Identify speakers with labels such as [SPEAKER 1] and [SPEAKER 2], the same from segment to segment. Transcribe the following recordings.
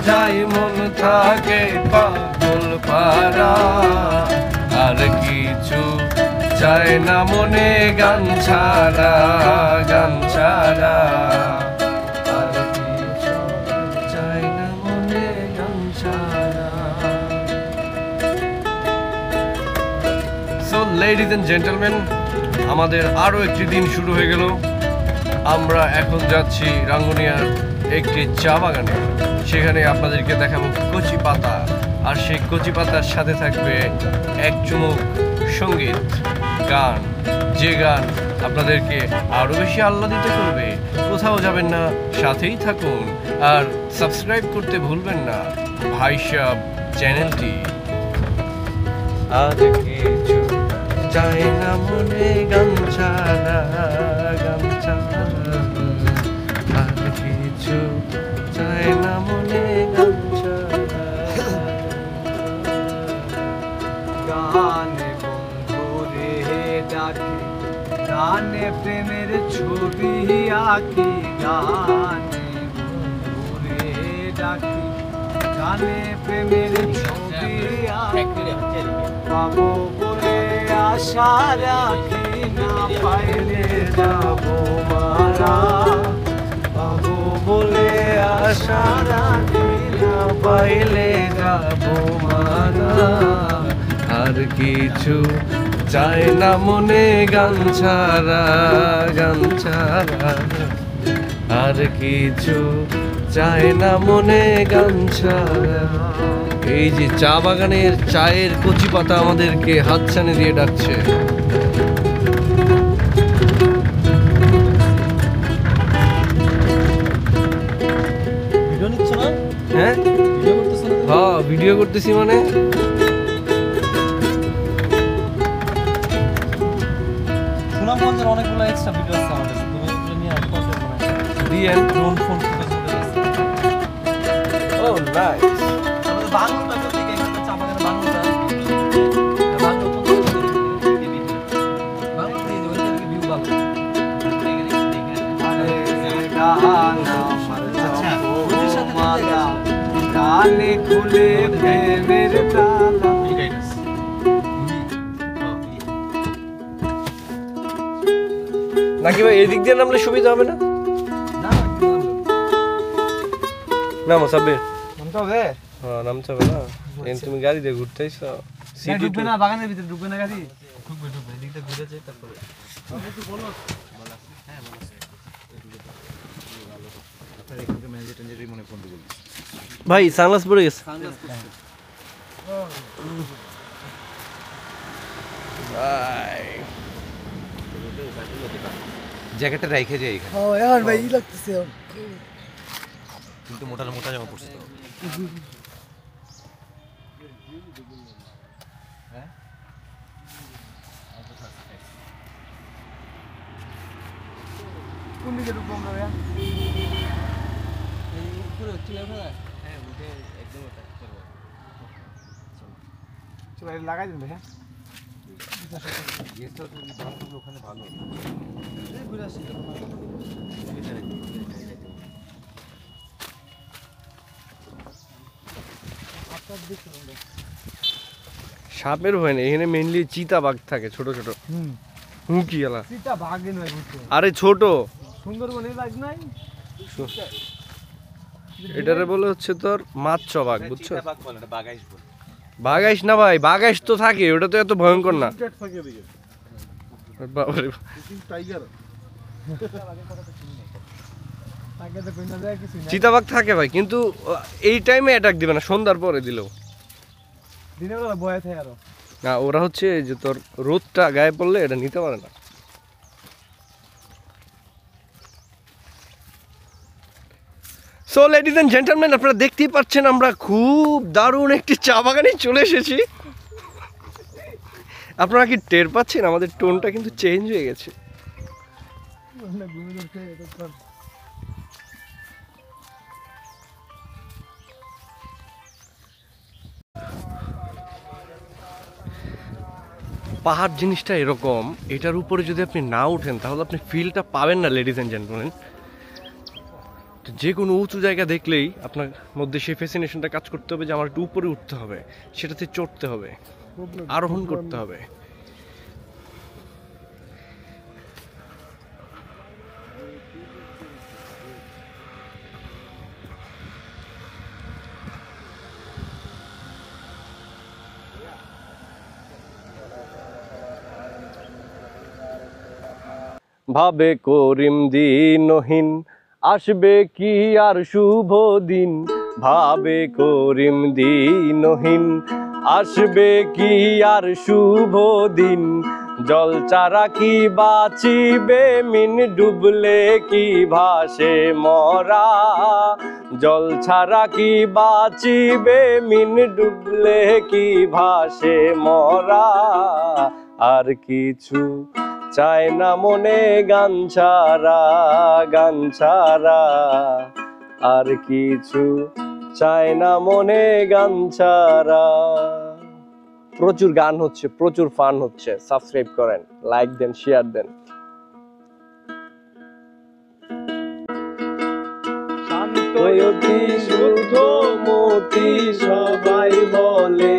[SPEAKER 1] যাই মন থাকে পাগল পারা, আর কিছু চাই না মনে গান ছাড়া, গান ছাড়া আর কিছু চাই না মনে গান ছাড়া। সো লেডিজ এন্ড জেন্টলম্যান, আমাদের আরো একটি দিন শুরু হয়ে গেল। আমরা এখন যাচ্ছি রাঙ্গুনিয়ার একটি চা বাগানে। সেখানে আপনাদেরকে দেখাবো কচি পাতা, আর সেই কচি পাতার সাথে থাকবে এক চুমুক সঙ্গীত গান, যে গান আপনাদেরকে আরো বেশি আহ্লাদিত করবে। কোথাও যাবেন না, সাথেই থাকুন, আর সাবস্ক্রাইব করতে ভুলবেন না ভাই সাব চ্যানেলটি। আর কিছু চাই না মনে গান ছাড়া, গান ছাড়া আর কিছু চাই না মনে গান ছাড়া।
[SPEAKER 2] গানে বন্ধুরে ডাকি, গানে প্রেমের ছবি আঁকি, গানে বন্ধুরে ডাকি, গানে প্রেমের ছবি আঁকি, পাবো বলে আশা রাখি, না পাইলে যাবো মারা,
[SPEAKER 1] পাবো বলে আশা রাখি, না পাইলে যাবো মারা। আর কিছু চাই না মনে গান ছাড়া, গান ছাড়া আর কিছু চাই না মনে গান ছাড়া। এই যে চা বাগানের চায়ের কচি পাতা আমাদেরকে হাতছানি দিয়ে ডাকছে। হ্যাঁ হ্যাঁ, ভিডিও করতেছি মানে
[SPEAKER 2] সুনামগঞ্জের অনেকগুলো এক্সট্রা ভিডিও আছে আমার কাছে, তুমি এগুলো নিয়ে কন্টেন্ট বানাই
[SPEAKER 1] দিয়ে।
[SPEAKER 2] ড্রোন ফোন ফুটেজ আছে।
[SPEAKER 1] ও নাইস।
[SPEAKER 2] আমাদের বাংলাটা থেকে একটা চা বাগানের বাংলাটা বাংলা তো ভিউ ভালো। গানে খুলে প্রেমের তালা।
[SPEAKER 1] নাকি ভাই এদিক দিয়ে নামলে সুবিধা হবে না? নামো সাব্বির।
[SPEAKER 2] নামতে হবে?
[SPEAKER 1] হ্যাঁ নামতে হবে না। তুমি গাড়ি দিয়ে ঘুরতে আইছো।
[SPEAKER 2] ঢুকবে না বাগানের ভিতরে, ঢুকবে না গাড়ি? ঢুকবে ঢুকবে, এদিকটা ঘুরে যাই তারপরে। একটু বলো। হ্যাঁ বলো। আপনার এখানকে ম্যানেজার টেঞ্জারই মনে ফোন দিয়ে বলছি।
[SPEAKER 1] ভাই সানগ্লাস পরে গেছে।
[SPEAKER 2] সানগ্লাস পরছে।
[SPEAKER 1] ভাই
[SPEAKER 3] জ্যাকেটটা রাইখে যায় এখানে।
[SPEAKER 2] ও यार ভাই ই লাগতেছে।
[SPEAKER 3] কিন্তু মোটা মোটা জামা পরছে তো।
[SPEAKER 2] হ্যাঁ কোন দিকে ঢুকবো আমরা? এই উপরে হচ্ছে না? হ্যাঁ উঠে একদম ওটা করব। চলো এটা লাগাই দিন ভাই। হ্যাঁ
[SPEAKER 3] গেস্ট হাউসের দামগুলো ওখানে ভালো।
[SPEAKER 2] এই ঘুরে আসি তো। আপনার দেখুন আমরা
[SPEAKER 1] সাপের ভয় নেই, এখানে মেইনলি চিতাবাঘ থাকে ছোট ছোট। হুকি এলা
[SPEAKER 2] চিতা ভাগে নয় ঘুরতে।
[SPEAKER 1] আরে ছোট
[SPEAKER 2] সুন্দরবনে বাঘ নাই।
[SPEAKER 1] এটারে বলে হচ্ছে তোর মাছ বাঘ, বুঝছো?
[SPEAKER 3] বাঘ বলে না, বাগাইশ বলে।
[SPEAKER 1] বাঘাইশ না ভাই, বাঘাইশ তো থাকে, ওটা তো এত ভয়ঙ্কর না। বাবারে,
[SPEAKER 2] টাইগার আগে তো কইনা যায় কিছু না।
[SPEAKER 1] চিতাবাঘ থাকে ভাই, কিন্তু এই টাইমে অ্যাটাক দিবে না, সন্ধ্যার পরে দিলেও।
[SPEAKER 2] দিনের বেলা বয়ে থাকে আরো।
[SPEAKER 1] না, ওরা হচ্ছে যে তোর রোদটা গায়ে পড়লে এটা নিতে পারে না। সো লেডিজ এন্ড জেন্টলম্যান, আপনারা দেখতেই পাচ্ছেন আমরা খুব দারুণ একটি চা বাগানে চলে এসেছি। আপনারা কি টের পাচ্ছেন আমাদের টোনটা কিন্তু চেঞ্জ হয়ে গেছে? পাহাড় জিনিসটা এরকম, এটার উপরে যদি আপনি না উঠেন তাহলে আপনি ফিলটা পাবেন না লেডিজ এন্ড জেন্টলম্যান। যে কোনো উঁচু জায়গা দেখলেই আপনার মধ্যে সেই ফ্যাসিনেশনটা কাজ করতে হবে যে আমার একটু উপরে উঠতে হবে, সেটাতে চড়তে হবে, আরোহণ করতে হবে। ভাবে করিম দিনহীন আসবে কি আর শুভ দিন, ভাবে করিম দিনহীন আসবে কি আর শুভ দিন, জল ছাড়া কি বাঁচিবে মিন ডুবলে কি ভাসে মরা, জল ছাড়া কি বাঁচিবে মিন ডুবলে কি ভাসে মরা, আর কিছু চায় না মনে গান ছাড়া, গান ছাড়া আর কিছু চায় না মনে গান ছাড়া। প্রচুর গান হচ্ছে, প্রচুর ফান হচ্ছে, সাবস্ক্রাইব করেন, লাইক দেন, শেয়ার দেন। শান্তয়তি শুদ্ধ মতি সবাই বলে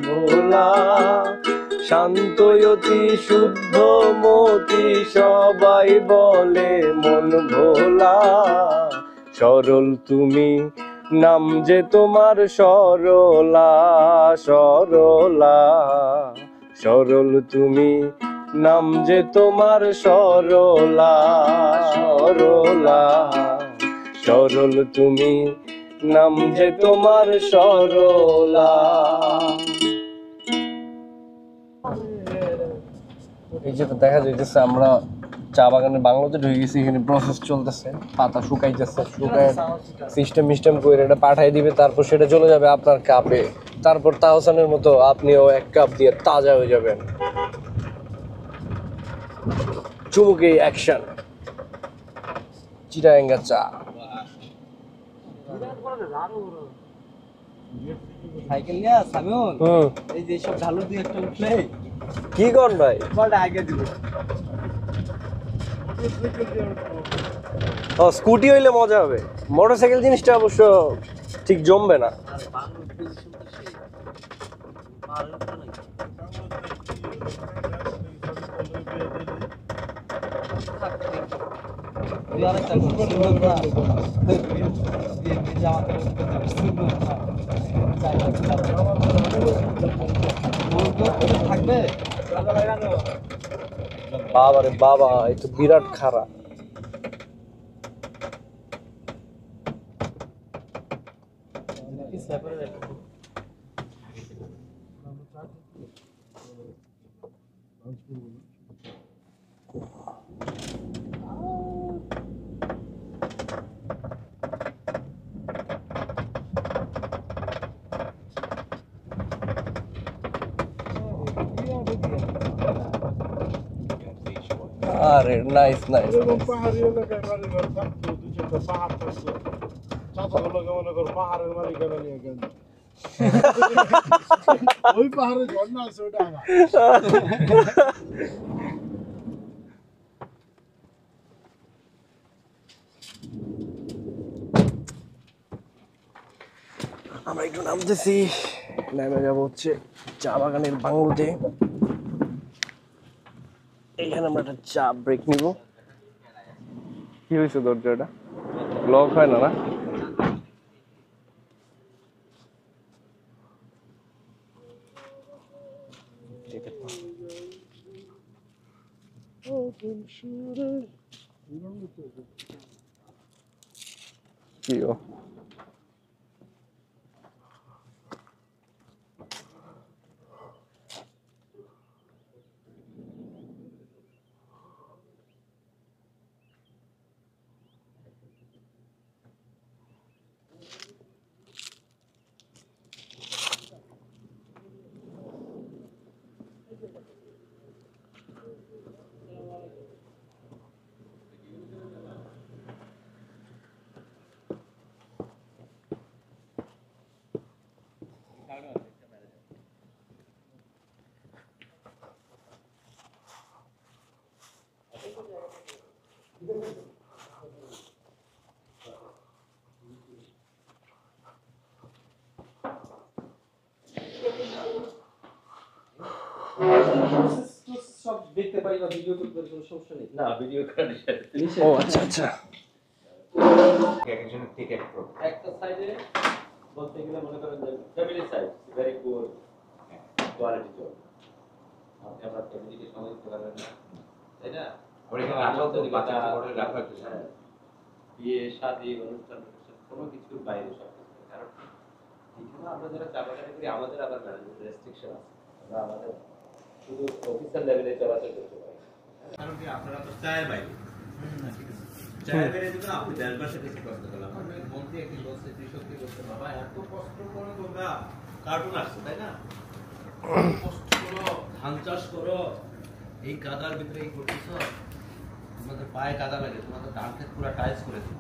[SPEAKER 1] ভোলা, শান্তয়তি শুদ্ধ মতি সবাই বলে মন ভোলা, সরল তুমি নাম যে তোমার সরলা, সরলা সরল তুমি নাম যে তোমার সরলা, সরলা সরল তুমি নাম যে তোমার সরলা। এই যে দেখা যাইতেছে আমরা চা বাগানের বাংলোতে ঢুকে গেছি, এখানে প্রসেস চলতেছে, পাতা শুকাইতেছে, শুকায় সিস্টেম করে এটা পাঠাই দিবে, তারপর সেটা চলে যাবে আপনার কাপে, তারপর তাহসানের মতো আপনিও এক কাপ দিয়ে তাজা হয়ে যাবেন। চুমুকে অ্যাকশন, চিটাগাঙ্গা চা।
[SPEAKER 2] সাইকেল নিয়ে সামিউল এই যে সব ঢালু দিয়ে একটা উঠলে
[SPEAKER 1] কি কর ভাই,
[SPEAKER 2] বলটা আগে দিব।
[SPEAKER 1] ও স্কুটি হইলে মজা হবে, মোটরসাইকেল জিনিসটা অবশ্য ঠিক জমবে না।
[SPEAKER 2] থাকবে
[SPEAKER 1] বাবা রে বাবা, এই তো বিরাট খারাপ। আরে নাইস নাইস।
[SPEAKER 4] পাহাড়ি এলাকায় বাড়ি ঘর থাকতো, দু চারটা পাহাড় থাকতো, চাচাগুলোকে মনে করো পাহাড়ের মালিকানা নিয়ে গেল। ওই পাহাড়ে ঝর্ণা আছে, ওটা আমার।
[SPEAKER 1] আমরা একটু নামতেছি, নেমে যাবো হচ্ছে চা বাগানের বাংলোতে। এইখানে আমরা একটা চা ব্রেক নিব। কি হয়েছে দরজাটা লক হয় না? কি ও
[SPEAKER 2] সব দেখতে পাই বা ভিডিও করতে পারি, কোনো সমস্যা নেই।
[SPEAKER 3] না ভিডিও করা নিষেধ।
[SPEAKER 1] ও আচ্ছা আচ্ছা।
[SPEAKER 3] একজনের ঠিক এক প্রোগ্রাম।
[SPEAKER 2] একটা সাইডে বলতে গেলে মনে করেন যে family side very poor quality job. আপনি আপনার ফ্যামিলিকে সময় দিতে পারবেন না, তাই না?
[SPEAKER 3] আমরা এখানে আসলেও তো বাচ্চা করে রাখা কিছু না।
[SPEAKER 2] বিয়ে শাদী অনুষ্ঠান কোনো কিছুর বাইরে সব কিছু। কারণ এখানে আমরা যারা চা বাগানে করি আমাদের আবার ম্যানেজমেন্ট রেস্ট্রিকশন আছে। আমরা আমাদের শুধু অফিসার লেভেলে চলাচল করতে পারি।
[SPEAKER 5] কারণ কি আপনারা তো চায়ের বাইরে, চায়ের বাইরে যখন আপনি দেশবাসীর কাছে কষ্ট করলাম, মন্ত্রী একদিন বলছে, কৃষককে বলছে, বাবা এত কষ্ট করে তোমরা কার্টুন আসছো তাই না, কষ্ট করো, ধান চাষ করো, এই কাদার ভিতরে এই করতেছ, তোমাদের পায়ে কাদা লাগে, তোমাদের ধান ক্ষেত পুরো টাইলস করে দিন।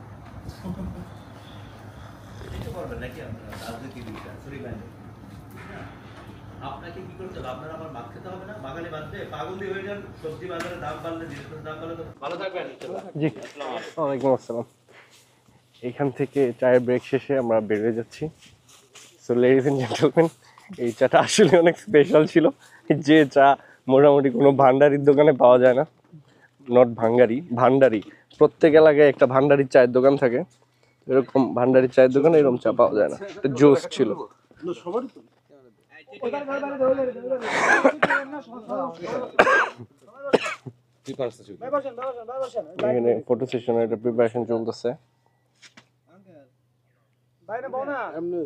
[SPEAKER 5] এটা করবেন নাকি আপনারা রাজনীতি বিষয় সরি বাইরে? আপনাকে কি করতে হবে? আপনার আবার মাছ খেতে হবে না, বাগানে বাঁধবে, পাগল হয়ে যান, সবজি বাজারে দাম বাড়লে, জিনিসের দাম বাড়লে তো ভালো থাকবেন।
[SPEAKER 1] জি, ওয়ালাইকুম আসসালাম। এখান থেকে চায়ের ব্রেক শেষে আমরা বেরিয়ে যাচ্ছি। সো লেডিজ এন্ড জেন্টলম্যান, এই চাটা আসলে অনেক স্পেশাল ছিল, যে চা মোটামুটি কোনো ভান্ডারির দোকানে পাওয়া যায় না। নট ভাঙ্গারি, ভান্ডারি। প্রত্যেক এলাকায় একটা ভান্ডারির চায়ের দোকান থাকে, এরকম ভান্ডারির চায়ের দোকানে এরকম চা পাওয়া যায় না। একটা জুস ছিল।
[SPEAKER 4] সবারই তো
[SPEAKER 1] এখানে ফটো সেশনের একটা প্রিপারেশন চলতেছে।
[SPEAKER 4] এমনি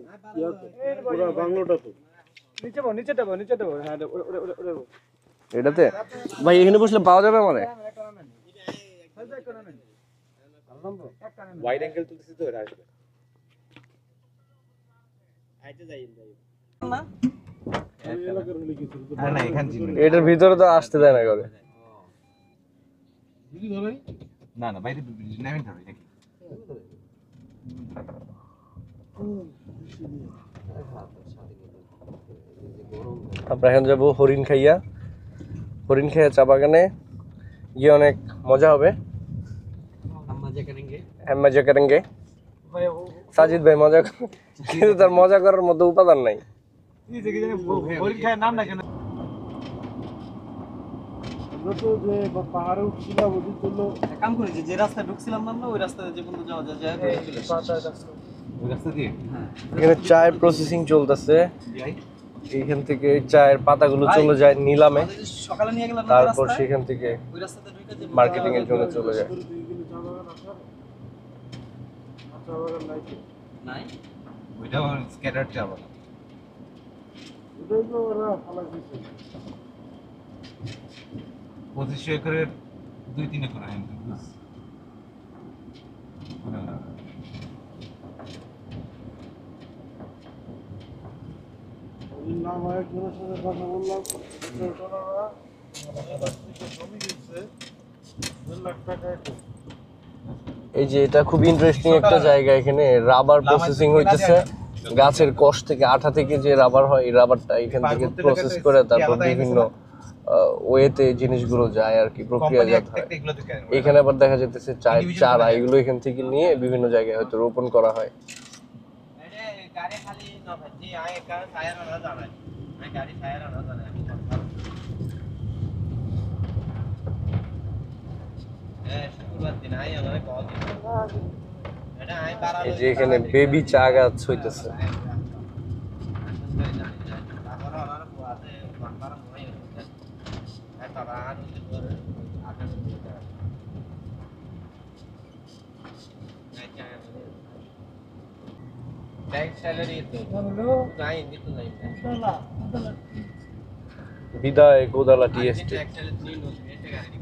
[SPEAKER 4] পুরো বাংলোটা তো
[SPEAKER 1] এটাতে ভাই এখানে বসলে পাওয়া যাবে মানে?
[SPEAKER 3] ওয়াইড অ্যাঙ্গেল তুলতেছি তো এটা আসবে। আরে না এখানে
[SPEAKER 1] এটার ভিতরে তো আসতে দেয় না করে।
[SPEAKER 3] না না বাইরে নামি ধরে নাকি
[SPEAKER 1] আমরা এখন যাবো হরিণ খাইয়া। হরিণ খাইয়া চা বাগানে গিয়ে অনেক মজা হবে। মজা করেंगे সাজিদ ভাই মজা কিন্তু তার মজা করার মতো উপাদান নাই।
[SPEAKER 4] আমরা তো যে পাহাড়ে উঠছিলাম ওদিক তো
[SPEAKER 2] কাম করি যে রাস্তায় ঢুকছিলাম না ওই রাস্তায় যে পর্যন্ত যাওয়া যায়
[SPEAKER 3] ওই রাস্তা দিয়ে
[SPEAKER 1] এখানে চায়ের প্রসেসিং চলতেছে। এইখান থেকে চায়ের পাতাগুলো চলে যায় নিলামে,
[SPEAKER 2] সকালে নিয়ে গেলাম
[SPEAKER 1] তারপর সেখান থেকে
[SPEAKER 2] ওই রাস্তাতে ঢুকে যে
[SPEAKER 1] মার্কেটিং এর জন্য চলে যায়।
[SPEAKER 2] নাই
[SPEAKER 3] ওইটা স্ক্যাটার চা বাগান।
[SPEAKER 4] ওটাই তো ওরা ফালা দিচ্ছে
[SPEAKER 3] 25 একরের 2-3 একর হয়
[SPEAKER 4] নাম একজনের সাথে কথা বললাম, ওনারা জমি দিচ্ছে 2 লাখ টাকা একর।
[SPEAKER 1] এই যে এটা খুব ইন্টারেস্টিং একটা জায়গা, এখানে রাবার প্রসেসিং হইতেছে। গাছের কষ থেকে আঠা থেকে যে রাবার হয়, এই রাবারটা এখান থেকে প্রসেস করে তারপর বিভিন্ন ওয়েতে জিনিসগুলো যায় আর কি, প্রক্রিয়াজাত হয়। এখানে আবার দেখা যাচ্ছে চায়ের চারা, এগুলো এখান থেকে নিয়ে বিভিন্ন জায়গায় হয়তো রোপণ করা হয়।
[SPEAKER 2] গাড়ি খালি না ভাই আয় কার টায়ার না জানা আমি গাড়ি টায়ার না জানা আমি কনফার্ম শুক্রবার দিন আয় আমারে কল দিন এটা আয় পারা
[SPEAKER 1] এই যে এখানে বেবি চা গাছ হইতেছে।
[SPEAKER 2] তারপর আমার পোয়াতে কনফার্ম হয়ে গেছে আর বাবা আর ওর আগে ব্যাংক স্যালারি তো নাই দিত নাই
[SPEAKER 1] বিদায় গোদালা টি এস্টেট।
[SPEAKER 2] ব্যাংক স্যালারি 3 হচ্ছে এটা গাড়ি